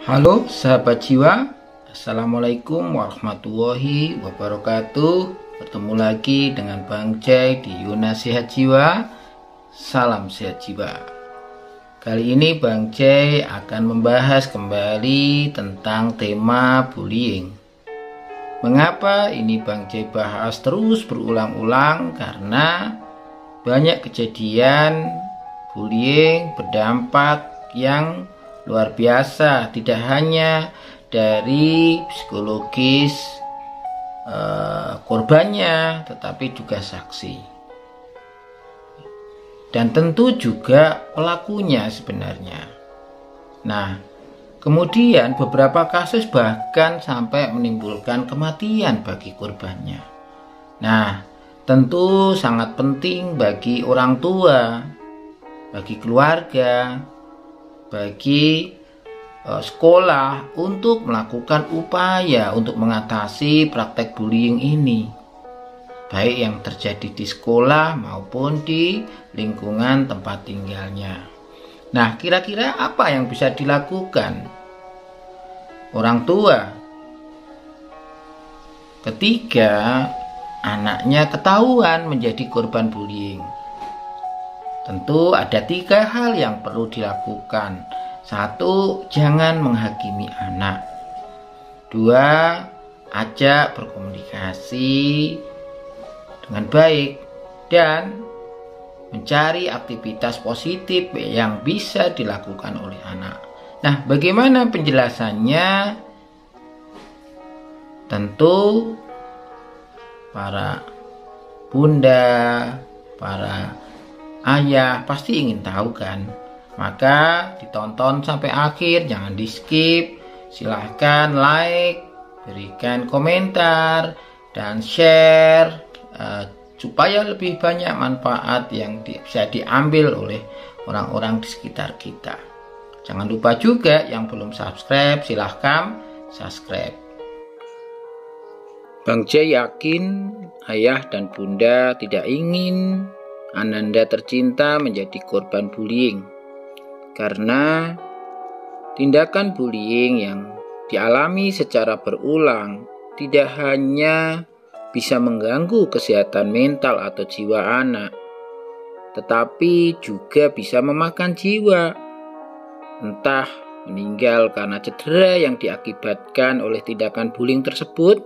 Halo sahabat jiwa, Assalamualaikum warahmatullahi wabarakatuh. Bertemu lagi dengan Bang Jai di Yuna Sehat Jiwa. Salam sehat jiwa. Kali ini Bang Jai akan membahas kembali tentang tema bullying. Mengapa ini Bang Jai bahas terus berulang-ulang? Karena banyak kejadian bullying berdampak yang luar biasa, tidak hanya dari psikologis korbannya, tetapi juga saksi dan tentu juga pelakunya sebenarnya. Nah, kemudian beberapa kasus bahkan sampai menimbulkan kematian bagi korbannya. Nah, tentu sangat penting bagi orang tua, bagi keluarga, bagi sekolah untuk melakukan upaya untuk mengatasi praktek bullying ini, baik yang terjadi di sekolah maupun di lingkungan tempat tinggalnya. Nah, kira-kira apa yang bisa dilakukan orang tua ketika anaknya ketahuan menjadi korban bullying? Tentu ada 3 hal yang perlu dilakukan. 1, jangan menghakimi anak. 2, ajak berkomunikasi dengan baik dan mencari aktivitas positif yang bisa dilakukan oleh anak. Nah, bagaimana penjelasannya? Tentu para bunda, para ayah pasti ingin tahu kan, maka ditonton sampai akhir, jangan di skip. Silahkan like, berikan komentar dan share supaya lebih banyak manfaat yang bisa diambil oleh orang-orang di sekitar kita. Jangan lupa juga yang belum subscribe, silahkan subscribe. Bang Jai yakin ayah dan bunda tidak ingin Ananda tercinta menjadi korban bullying, karena tindakan bullying yang dialami secara berulang tidak hanya bisa mengganggu kesehatan mental atau jiwa anak, tetapi juga bisa memakan jiwa, entah meninggal karena cedera yang diakibatkan oleh tindakan bullying tersebut,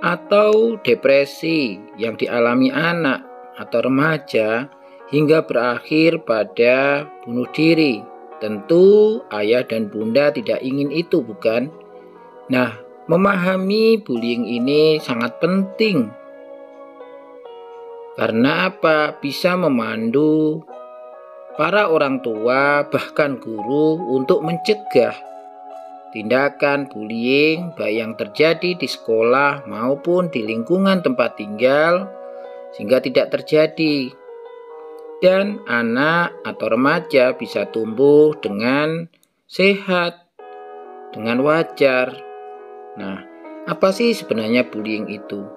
atau depresi yang dialami anak atau remaja hingga berakhir pada bunuh diri. Tentu ayah dan bunda tidak ingin itu, bukan? Nah, memahami bullying ini sangat penting. Karena apa? Bisa memandu para orang tua bahkan guru untuk mencegah tindakan bullying baik yang terjadi di sekolah maupun di lingkungan tempat tinggal, sehingga tidak terjadi dan anak atau remaja bisa tumbuh dengan sehat, dengan wajar. Nah, apa sih sebenarnya bullying itu?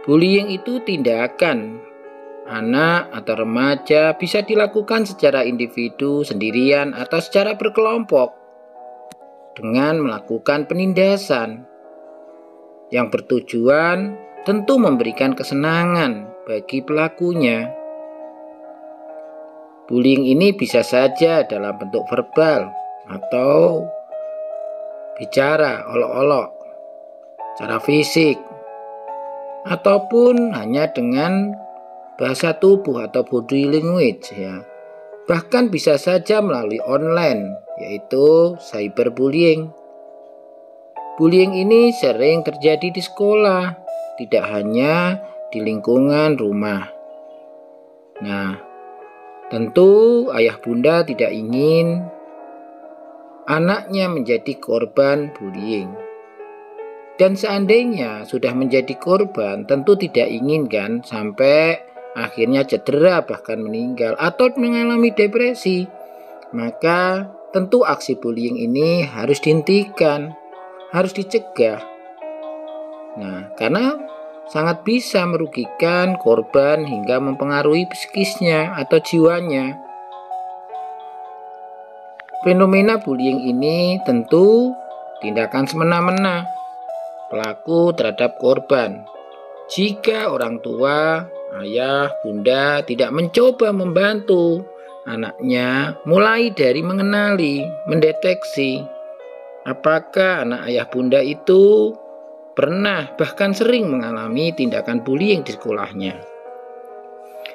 Bullying itu tindakan anak atau remaja bisa dilakukan secara individu, sendirian, atau secara berkelompok dengan melakukan penindasan yang bertujuan tentu memberikan kesenangan bagi pelakunya. Bullying ini bisa saja dalam bentuk verbal atau bicara, olok-olok, cara fisik, ataupun hanya dengan bahasa tubuh atau body language ya. Bahkan bisa saja melalui online, yaitu cyberbullying. Bullying ini sering terjadi di sekolah, tidak hanya di lingkungan rumah. Nah, tentu ayah bunda tidak ingin anaknya menjadi korban bullying. Dan seandainya sudah menjadi korban, tentu tidak ingin kan sampai akhirnya cedera bahkan meninggal atau mengalami depresi. Maka tentu aksi bullying ini harus dihentikan, harus dicegah. Nah, karena sangat bisa merugikan korban hingga mempengaruhi psikisnya atau jiwanya. Fenomena bullying ini tentu tindakan semena-mena pelaku terhadap korban. Jika orang tua, ayah, bunda tidak mencoba membantu anaknya, mulai dari mengenali, mendeteksi apakah anak ayah bunda itu pernah bahkan sering mengalami tindakan bullying di sekolahnya.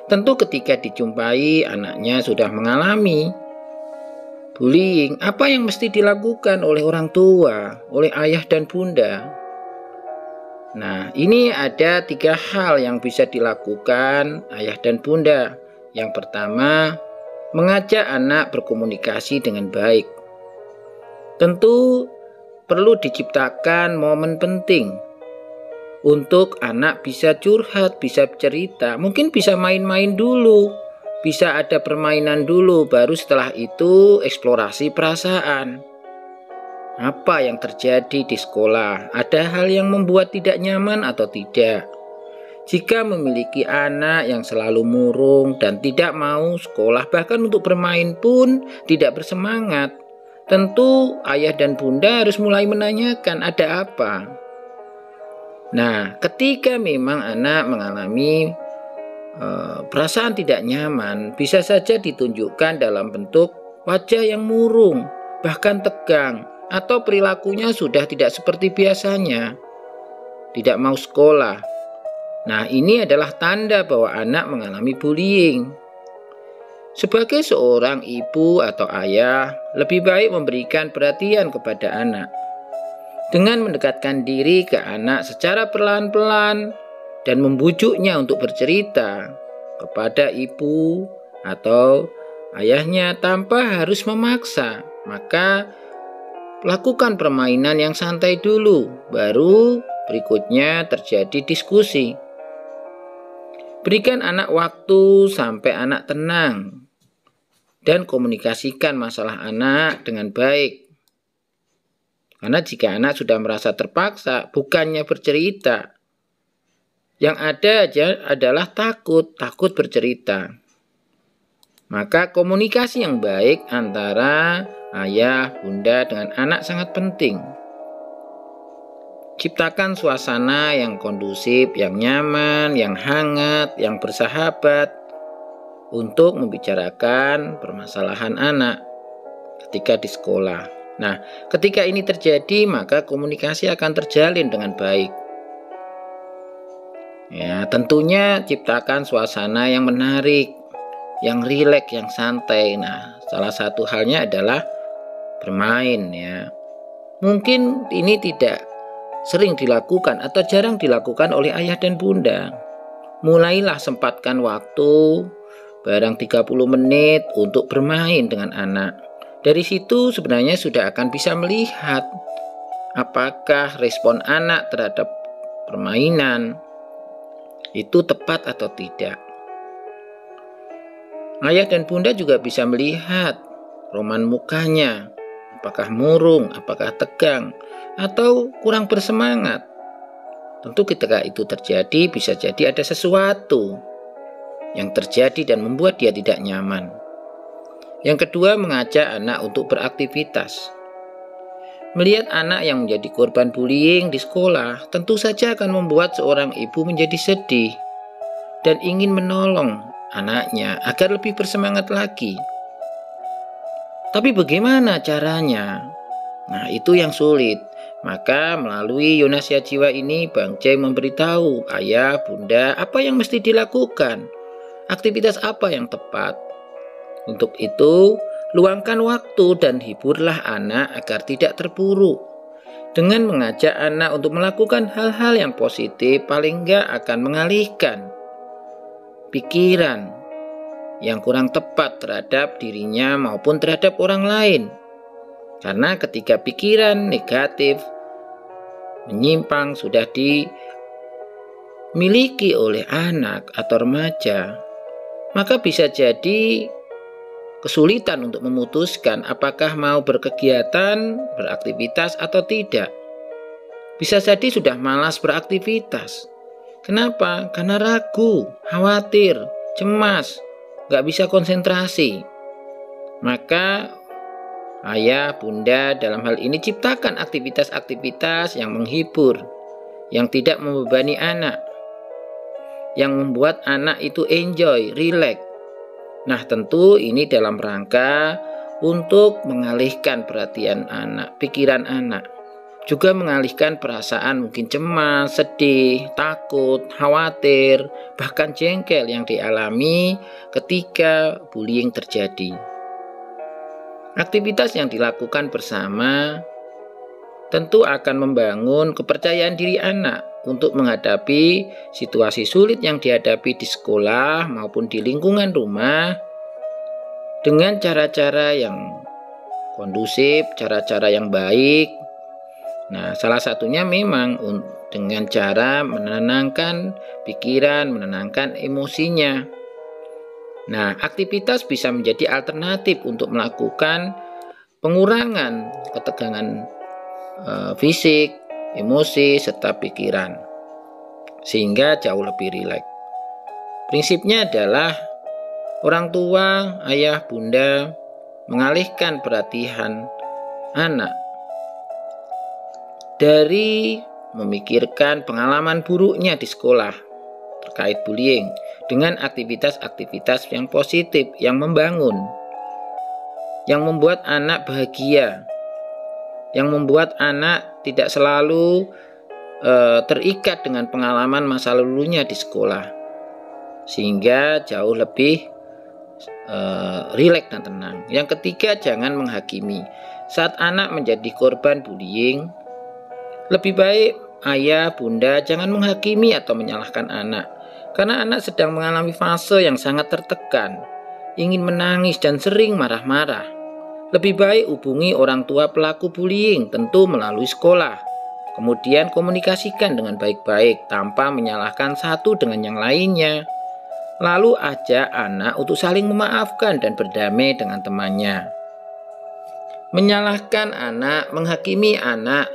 Tentu ketika dijumpai anaknya sudah mengalami bullying, apa yang mesti dilakukan oleh orang tua, oleh ayah dan bunda? Nah, ini ada 3 hal yang bisa dilakukan ayah dan bunda. Yang pertama, mengajak anak berkomunikasi dengan baik. Tentu perlu diciptakan momen penting untuk anak bisa curhat, bisa cerita. Mungkin bisa main-main dulu, bisa ada permainan dulu, baru setelah itu eksplorasi perasaan. Apa yang terjadi di sekolah? Ada hal yang membuat tidak nyaman atau tidak? Jika memiliki anak yang selalu murung dan tidak mau sekolah, bahkan untuk bermain pun tidak bersemangat, tentu ayah dan bunda harus mulai menanyakan ada apa. Nah, ketika memang anak mengalami perasaan tidak nyaman, bisa saja ditunjukkan dalam bentuk wajah yang murung, bahkan tegang, atau perilakunya sudah tidak seperti biasanya, tidak mau sekolah. Nah, ini adalah tanda bahwa anak mengalami bullying. Sebagai seorang ibu atau ayah, lebih baik memberikan perhatian kepada anak dengan mendekatkan diri ke anak secara perlahan-pelan dan membujuknya untuk bercerita kepada ibu atau ayahnya tanpa harus memaksa. Maka lakukan permainan yang santai dulu, baru berikutnya terjadi diskusi. Berikan anak waktu sampai anak tenang dan komunikasikan masalah anak dengan baik. Karena jika anak sudah merasa terpaksa, bukannya bercerita, yang ada aja adalah takut bercerita. Maka komunikasi yang baik antara ayah, bunda dengan anak sangat penting. Ciptakan suasana yang kondusif, yang nyaman, yang hangat, yang bersahabat untuk membicarakan permasalahan anak ketika di sekolah. Nah, ketika ini terjadi, maka komunikasi akan terjalin dengan baik. Ya, tentunya ciptakan suasana yang menarik, yang rileks, yang santai. Nah, salah satu halnya adalah bermain ya. Mungkin ini tidak sering dilakukan atau jarang dilakukan oleh ayah dan bunda. Mulailah sempatkan waktu barang 30 menit untuk bermain dengan anak. Dari situ sebenarnya sudah akan bisa melihat apakah respon anak terhadap permainan itu tepat atau tidak. Ayah dan bunda juga bisa melihat roman mukanya, apakah murung, apakah tegang, atau kurang bersemangat. Tentu ketika itu terjadi, bisa jadi ada sesuatu yang terjadi dan membuat dia tidak nyaman. Yang kedua, mengajak anak untuk beraktivitas. Melihat anak yang menjadi korban bullying di sekolah, tentu saja akan membuat seorang ibu menjadi sedih dan ingin menolong anaknya agar lebih bersemangat lagi. Tapi bagaimana caranya? Nah, itu yang sulit. Maka melalui Yonasia Jiwa ini, Bang Ceng memberitahu ayah, bunda apa yang mesti dilakukan, aktivitas apa yang tepat. Untuk itu, luangkan waktu dan hiburlah anak agar tidak terpuruk. Dengan mengajak anak untuk melakukan hal-hal yang positif, paling enggak akan mengalihkan pikiran yang kurang tepat terhadap dirinya maupun terhadap orang lain. Karena ketika pikiran negatif menyimpang sudah dimiliki oleh anak atau remaja, maka bisa jadi kesulitan untuk memutuskan apakah mau berkegiatan, beraktivitas atau tidak. Bisa jadi sudah malas beraktivitas. Kenapa? Karena ragu, khawatir, cemas, gak bisa konsentrasi. Maka Ayah, bunda dalam hal ini ciptakan aktivitas-aktivitas yang menghibur, yang tidak membebani anak, yang membuat anak itu enjoy, relax. Nah, tentu ini dalam rangka untuk mengalihkan perhatian anak, pikiran anak. Juga mengalihkan perasaan mungkin cemas, sedih, takut, khawatir, bahkan jengkel yang dialami ketika bullying terjadi. Aktivitas yang dilakukan bersama tentu akan membangun kepercayaan diri anak untuk menghadapi situasi sulit yang dihadapi di sekolah maupun di lingkungan rumah dengan cara-cara yang kondusif, cara-cara yang baik. Nah, salah satunya memang dengan cara menenangkan pikiran, menenangkan emosinya. Nah, aktivitas bisa menjadi alternatif untuk melakukan pengurangan ketegangan fisik, emosi, serta pikiran, sehingga jauh lebih rileks. Prinsipnya adalah orang tua, ayah, bunda mengalihkan perhatian anak dari memikirkan pengalaman buruknya di sekolah terkait bullying dengan aktivitas-aktivitas yang positif, yang membangun, yang membuat anak bahagia, yang membuat anak tidak selalu terikat dengan pengalaman masa lalunya di sekolah, sehingga jauh lebih rileks dan tenang. Yang ketiga, jangan menghakimi. Saat anak menjadi korban bullying, lebih baik ayah, bunda jangan menghakimi atau menyalahkan anak, karena anak sedang mengalami fase yang sangat tertekan, ingin menangis dan sering marah-marah. Lebih baik hubungi orang tua pelaku bullying, tentu melalui sekolah. Kemudian komunikasikan dengan baik-baik tanpa menyalahkan satu dengan yang lainnya. Lalu ajak anak untuk saling memaafkan dan berdamai dengan temannya. Menyalahkan anak, menghakimi anak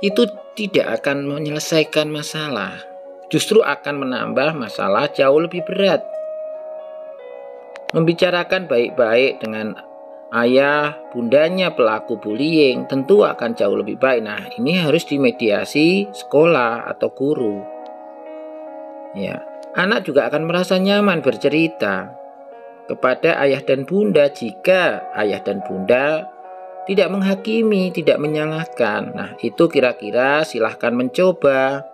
itu tidak akan menyelesaikan masalah, justru akan menambah masalah jauh lebih berat. Membicarakan baik-baik dengan ayah, bundanya pelaku bullying tentu akan jauh lebih baik. Nah, ini harus dimediasi sekolah atau guru. Ya, anak juga akan merasa nyaman bercerita kepada ayah dan bunda jika ayah dan bunda tidak menghakimi, tidak menyalahkan. Nah, itu kira-kira silahkan mencoba.